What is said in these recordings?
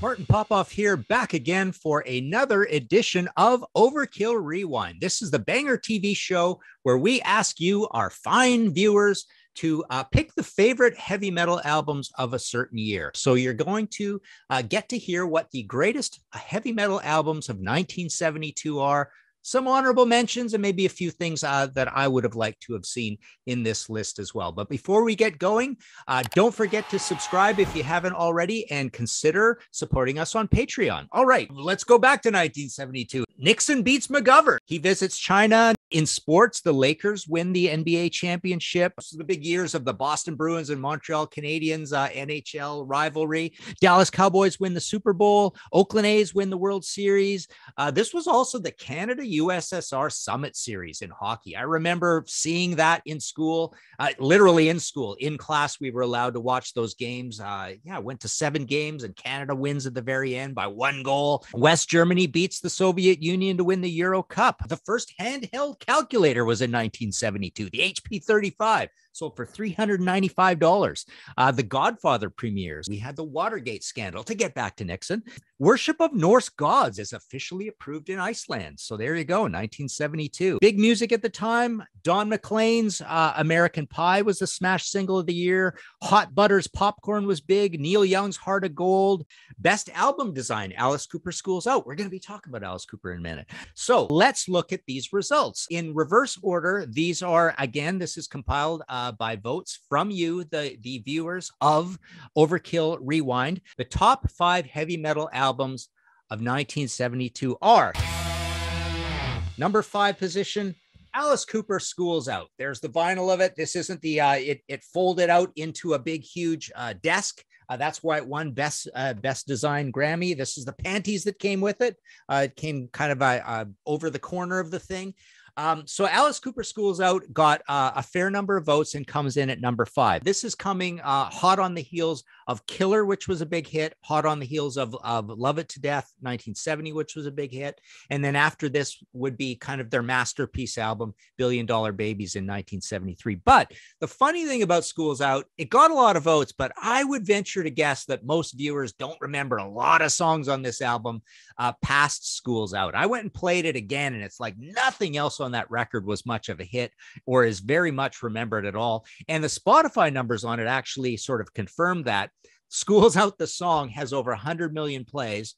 Martin Popoff here, back again for another edition of Overkill Rewind. This is the Banger TV show where we ask you, our fine viewers, to pick the favorite heavy metal albums of a certain year. So you're going to get to hear what the greatest heavy metal albums of 1972 are, some honorable mentions, and maybe a few things that I would have liked to have seen in this list as well. But before we get going, don't forget to subscribe if you haven't already, and consider supporting us on Patreon. All right, let's go back to 1972. Nixon beats McGovern. He visits China. In sports, the Lakers win the NBA championship. This is the big years of the Boston Bruins and Montreal Canadiens NHL rivalry. Dallas Cowboys win the Super Bowl. Oakland A's win the World Series. This was also the Canada-USSR Summit Series in hockey. I remember seeing that in school, literally in school. In class, we were allowed to watch those games. I went to 7 games, and Canada wins at the very end by 1 goal. West Germany beats the Soviet Union to win the Euro Cup. The first handheld calculator was in 1972, the HP 35, sold for $395. The Godfather premieres. We had the Watergate scandal. To get back to Nixon, worship of Norse gods is officially approved in Iceland. So there you go, 1972. Big music at the time. Don McLean's American Pie was the smash single of the year. Hot Butter's Popcorn was big. Neil Young's Heart of Gold. Best album design, Alice Cooper School's Out. We're going to be talking about Alice Cooper in a minute. So let's look at these results. In reverse order, these are, again, this is compiled by votes from you, the viewers of Overkill Rewind. The top 5 heavy metal albums of 1972 are: number 5 position, Alice Cooper, School's Out. There's the vinyl of it. This isn't the, it folded out into a big, huge desk. That's why it won best design Grammy. This is the panties that came with it. It came kind of over the corner of the thing. So Alice Cooper School's Out got a fair number of votes and comes in at number 5. This is coming hot on the heels of Killer, which was a big hit, hot on the heels of Love It to Death, 1970, which was a big hit. And then after this would be kind of their masterpiece album, Billion Dollar Babies, in 1973. But the funny thing about School's Out, it got a lot of votes, but I would venture to guess that most viewers don't remember a lot of songs on this album past School's Out. I went and played it again, and it's like nothing else on that record was much of a hit or is very much remembered at all. And the Spotify numbers on it actually sort of confirmed that. School's Out, the song, has over 100 million plays,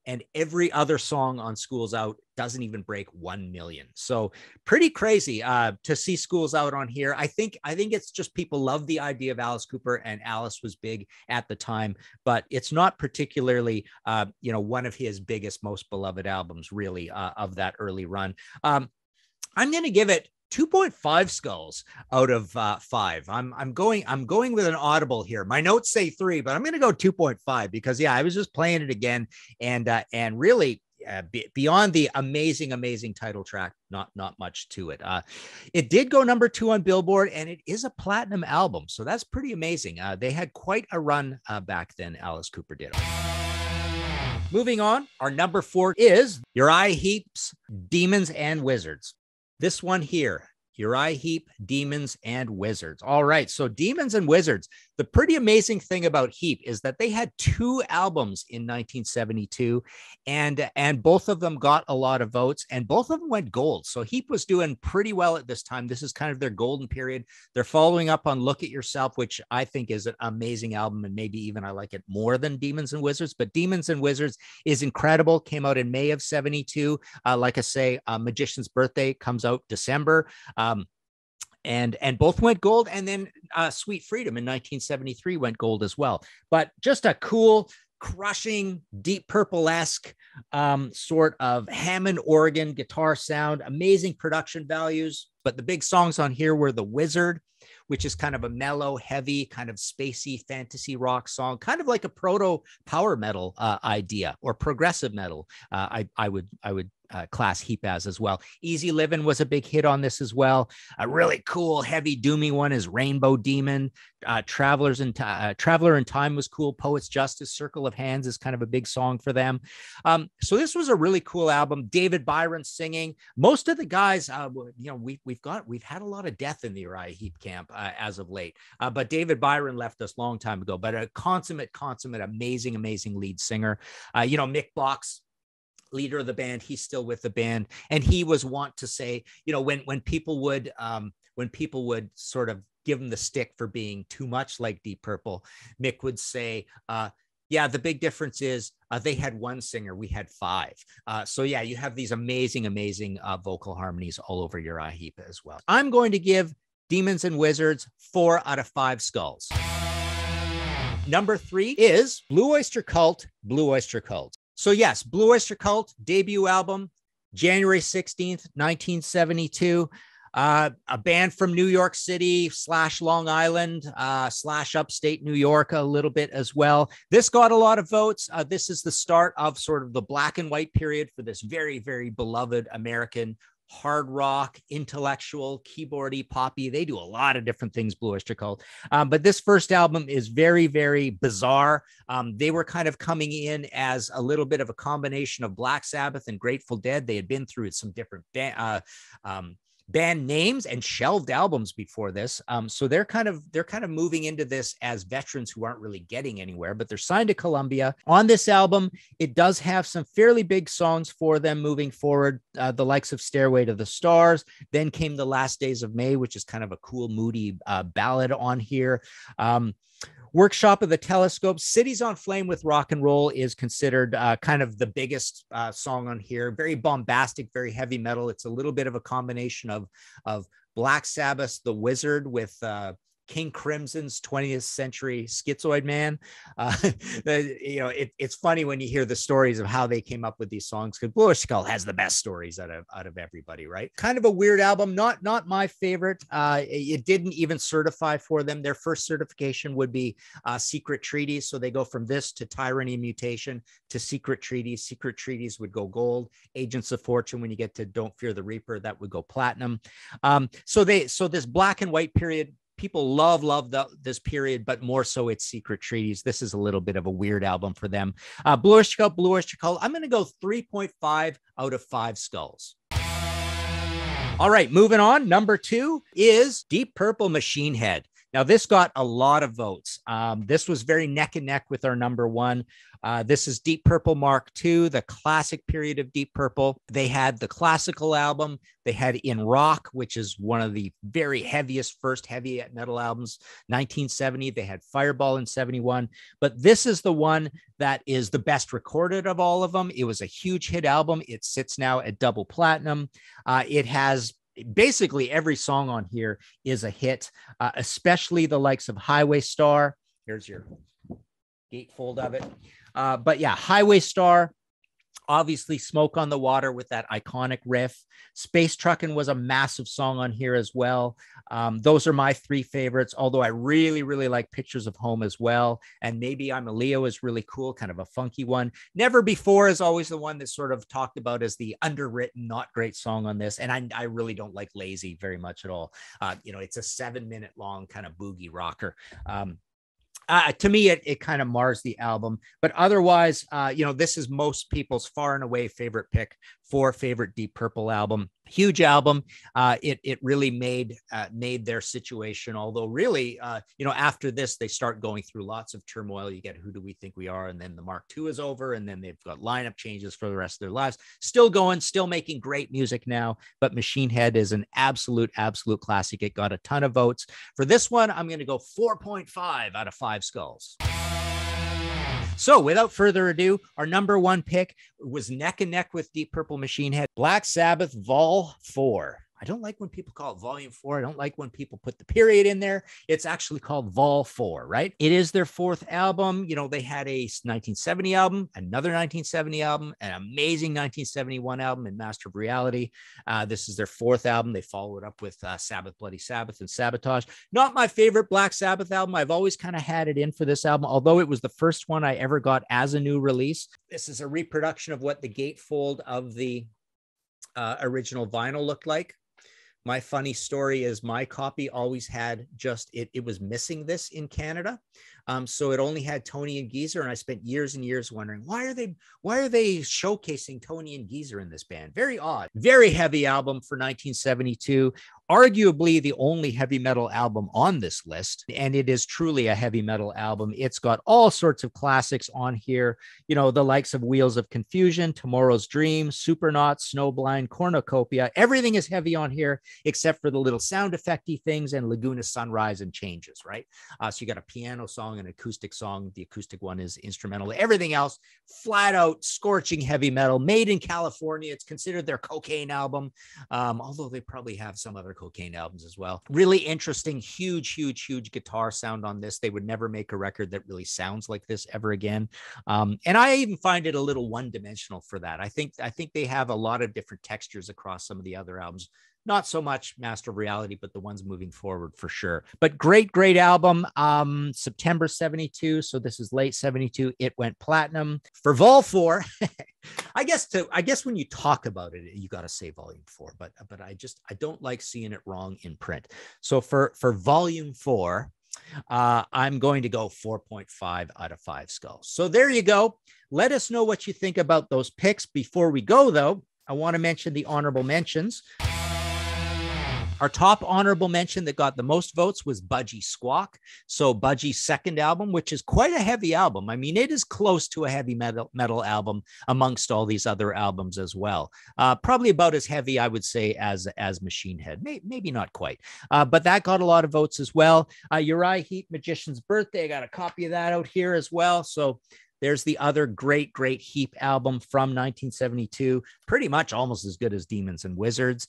and every other song on School's Out doesn't even break 1 million. So pretty crazy to see School's Out on here. I think it's just people love the idea of Alice Cooper, and Alice was big at the time, but it's not particularly, one of his biggest, most beloved albums, really, of that early run. I'm going to give it 2.5 skulls out of 5. I'm going with an audible here. My notes say 3, but I'm going to go 2.5 because I was just playing it again, and really beyond the amazing title track, not much to it. It did go number 2 on Billboard, and it is a platinum album, so that's pretty amazing. They had quite a run back then. Alice Cooper did. Moving on, our number 4 is Uriah Heep's Demons and Wizards. This one here, Uriah Heep, Demons and Wizards. All right, so Demons and Wizards. The pretty amazing thing about Heep is that they had 2 albums in 1972, and both of them got a lot of votes, and both of them went gold. So Heep was doing pretty well at this time. This is kind of their golden period. They're following up on Look at Yourself, which I think is an amazing album, and maybe even I like it more than Demons and Wizards. But Demons and Wizards is incredible. Came out in May of 72. Like I say, Magician's Birthday comes out December. And both went gold, and then Sweet Freedom in 1973 went gold as well. But just a cool, crushing, Deep Purple-esque sort of Hammond organ guitar sound, amazing production values. But the big songs on here were The Wizard, which is kind of a mellow, heavy, kind of spacey fantasy rock song, kind of like a proto power metal idea, or progressive metal. I would class Heep as well. Easy Living was a big hit on this as well. A really cool, heavy, doomy one is Rainbow Demon. Traveler in Time was cool. Poets Justice, Circle of Hands is kind of a big song for them. So this was a really cool album. David Byron singing. Most of the guys, we've had a lot of death in the Uriah Heep camp as of late. But David Byron left us a long time ago. But a consummate, amazing lead singer. Mick Box, leader of the band, he's still with the band, and he was wont to say, when people would sort of give him the stick for being too much like Deep Purple, Mick would say, yeah, the big difference is they had one singer, we had five. So yeah, you have these amazing vocal harmonies all over Uriah Heep as well. I'm going to give Demons and Wizards 4 out of 5 skulls. Number 3 is Blue Oyster Cult, Blue Oyster Cult. So yes, Blue Oyster Cult, debut album, January 16th, 1972. A band from New York City / Long Island / upstate New York a little bit as well. This got a lot of votes. This is the start of sort of the black and white period for this very, very beloved American hard rock, intellectual, keyboardy, poppy. They do a lot of different things, Blue Oyster Cult. But this first album is very, very bizarre. They were kind of coming in as a little bit of a combination of Black Sabbath and Grateful Dead. They had been through some different band names and shelved albums before this. So they're kind of moving into this as veterans who aren't really getting anywhere, but they're signed to Columbia. On this album, it does have some fairly big songs for them moving forward, the likes of Stairway to the Stars. Then came The Last Days of May, which is kind of a cool, moody ballad on here. Workshop of the Telescope, Cities on Flame with Rock and Roll is considered kind of the biggest song on here. Very bombastic, very heavy metal. It's a little bit of a combination of Black Sabbath, The Wizard with King Crimson's 20th Century Schizoid Man. It's funny when you hear the stories of how they came up with these songs, because Blue Oyster Cult has the best stories out of everybody, right? Kind of a weird album, not my favorite. It didn't even certify for them. Their first certification would be Secret Treaties. So they go from this to Tyranny and Mutation to Secret Treaties. Secret Treaties would go gold. Agents of Fortune, when you get to Don't Fear the Reaper, that would go platinum. So this black and white period, people love this period, but more so it's Secret Treaties. This is a little bit of a weird album for them. Blue Oyster Cult. I'm going to go 3.5 out of 5 skulls. All right, moving on. Number 2 is Deep Purple, Machine Head. Now, this got a lot of votes. This was very neck and neck with our number 1. This is Deep Purple Mark II, the classic period of Deep Purple. They had the classical album. They had In Rock, which is one of the very heaviest first heavy metal albums, 1970. They had Fireball in 71. But this is the one that is the best recorded of all of them. It was a huge hit album. It sits now at double platinum. It has basically every song on here is a hit, especially the likes of Highway Star. Here's your gatefold of it. But yeah, Highway Star, obviously Smoke on the Water with that iconic riff. Space Truckin' was a massive song on here as well. Those are my 3 favorites, although I really, really like Pictures of Home as well. And Maybe I'm a Leo is really cool, kind of a funky one. Never Before is always the one that's sort of talked about as the underwritten, not great song on this. And I really don't like Lazy very much at all. It's a 7-minute long kind of boogie rocker. To me, it kind of mars the album, but otherwise, this is most people's far and away favorite pick for favorite Deep Purple album. Huge album. It really made their situation. Although really, after this, they start going through lots of turmoil. You get Who Do We Think We Are? And then the Mark II is over. And then they've got lineup changes for the rest of their lives. Still going, still making great music now. But Machine Head is an absolute classic. It got a ton of votes. For this one, I'm going to go 4.5 out of 5 skulls. So without further ado, our number 1 pick was neck and neck with Deep Purple, Machine Head, Black Sabbath Vol 4. I don't like when people call it Volume 4. I don't like when people put the period in there. It's actually called Vol 4, right? It is their 4th album. They had a 1970 album, another 1970 album, an amazing 1971 album in Master of Reality. This is their 4th album. They followed up with Sabbath, Bloody Sabbath, and Sabotage. Not my favorite Black Sabbath album. I've always kind of had it in for this album, although it was the first one I ever got as a new release. This is a reproduction of what the gatefold of the original vinyl looked like. My funny story is my copy always had just, it was missing this in Canada. So it only had Tony and Geezer. And I spent years and years wondering, why are they showcasing Tony and Geezer in this band? Very odd. Very heavy album for 1972. Arguably the only heavy metal album on this list. And it is truly a heavy metal album. It's got all sorts of classics on here. You know, the likes of Wheels of Confusion, Tomorrow's Dream, Supernauts, Snowblind, Cornucopia. Everything is heavy on here, except for the little sound effecty things and Laguna Sunrise and Changes, right? So you got a piano song, an acoustic song. The acoustic one is instrumental. Everything else, flat out scorching heavy metal, made in California. It's considered their cocaine album, although they probably have some other cocaine albums as well. Really interesting, huge guitar sound on this. They would never make a record that really sounds like this ever again. And I even find it a little one-dimensional for that. I think they have a lot of different textures across some of the other albums. Not so much Master of Reality, but the ones moving forward for sure. But great album. September 72. So this is late 72. It went platinum. For Vol 4, I guess when you talk about it, you got to say Volume 4. But I don't like seeing it wrong in print. So for Volume 4, I'm going to go 4.5 out of 5 skulls. So there you go. Let us know what you think about those picks. Before we go, though, I want to mention the honorable mentions. Our top honorable mention that got the most votes was Budgie Squawk. So Budgie's second album, which is quite a heavy album. I mean, it is close to a heavy metal album amongst all these other albums as well. Probably about as heavy, I would say, as Machine Head. Maybe not quite. But that got a lot of votes as well. Uriah Heep, Magician's Birthday. I got a copy of that out here as well. So there's the other great Heep album from 1972, pretty much almost as good as Demons and Wizards.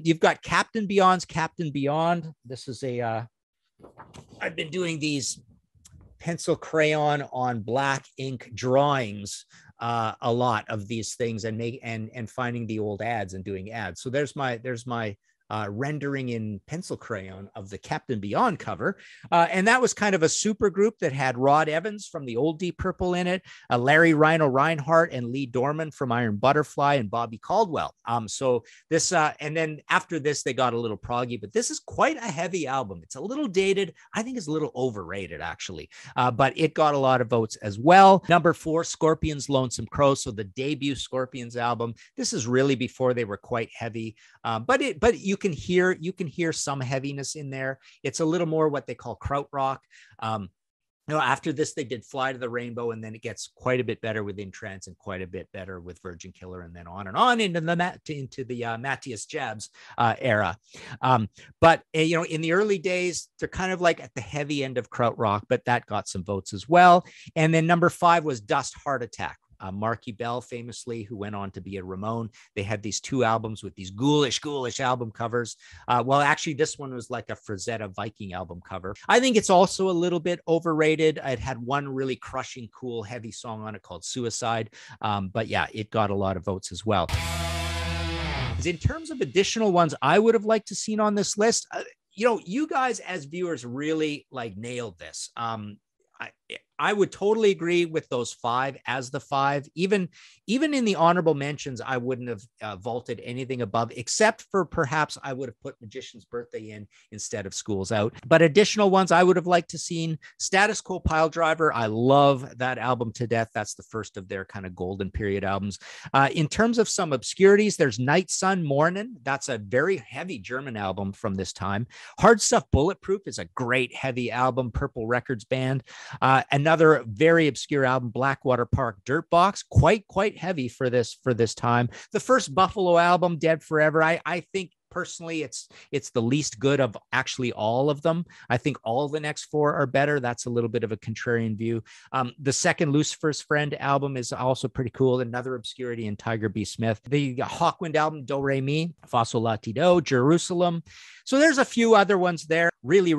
You've got Captain Beyond's Captain Beyond. This is I've been doing these pencil crayon on black ink drawings, a lot of these things, and finding the old ads and doing ads. So there's my rendering in pencil crayon of the Captain Beyond cover. And that was kind of a super group that had Rod Evans from the old Deep Purple in it, Larry Rhino Reinhardt and Lee Dorman from Iron Butterfly, and Bobby Caldwell. So this, and then after this, they got a little proggy, but this is quite a heavy album. It's a little dated. I think it's a little overrated, actually, but it got a lot of votes as well. Number 4, Scorpions' Lonesome Crow. So the debut Scorpions album. This is really before they were quite heavy, but you can hear some heaviness in there. It's a little more what they call krautrock. After this, they did Fly to the Rainbow, and then it gets quite a bit better with In Trance and quite a bit better with Virgin Killer, and then on and on into the Matthias Jabs era. But in the early days, they're kind of like at the heavy end of krautrock, but that got some votes as well. And then number 5 was Dust Heart Attack. Marky Bell, famously, who went on to be a Ramone. They had these 2 albums with these ghoulish album covers. Well, actually, this one was like a Frazetta Viking album cover. I think it's also a little bit overrated. It had one really crushing, cool, heavy song on it called Suicide. But yeah, it got a lot of votes as well. In terms of additional ones I would have liked to seen on this list, you guys as viewers really nailed this. I would totally agree with those 5 as the 5. Even in the honorable mentions, I wouldn't have vaulted anything above, except for perhaps I would have put Magician's Birthday in instead of School's Out. But additional ones I would have liked to seen: Status Quo Piledriver. I love that album to death. That's the first of their kind of golden period albums. In terms of some obscurities, there's Night Sun Morning. That's a very heavy German album from this time. Hard Stuff Bulletproof is a great heavy album, Purple Records band. Another very obscure album, Blackwater Park Dirt Box, quite heavy for this time. The first Buffalo album, Dead Forever, I think personally it's the least good of actually all of them. I think all the next 4 are better. That's a little bit of a contrarian view. The second Lucifer's Friend album is also pretty cool. Another obscurity in Tiger B. Smith. The Hawkwind album, Do Re Mi, Fa Sol La Ti Do, Jerusalem. So there's a few other ones there. Really,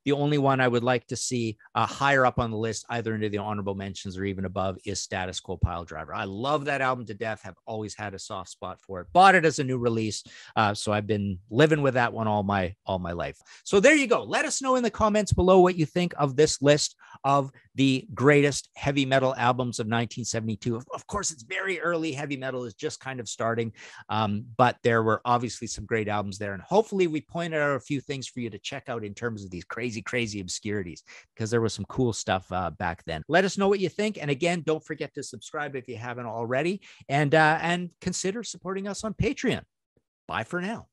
the only one I would like to see higher up on the list, either into the honorable mentions or even above, is Status Quo Piledriver. I love that album to death. Have always had a soft spot for it. Bought it as a new release. So I've been living with that one all my life. So there you go. Let us know in the comments below what you think of this list of the greatest heavy metal albums of 1972. Of course, it's very early. Heavy metal is just kind of starting, but there were obviously some great albums there. And hopefully we pointed out a few things for you to check out in terms of these crazy, crazy obscurities, because there was some cool stuff back then. Let us know what you think. And again, don't forget to subscribe if you haven't already, and consider supporting us on Patreon. Bye for now.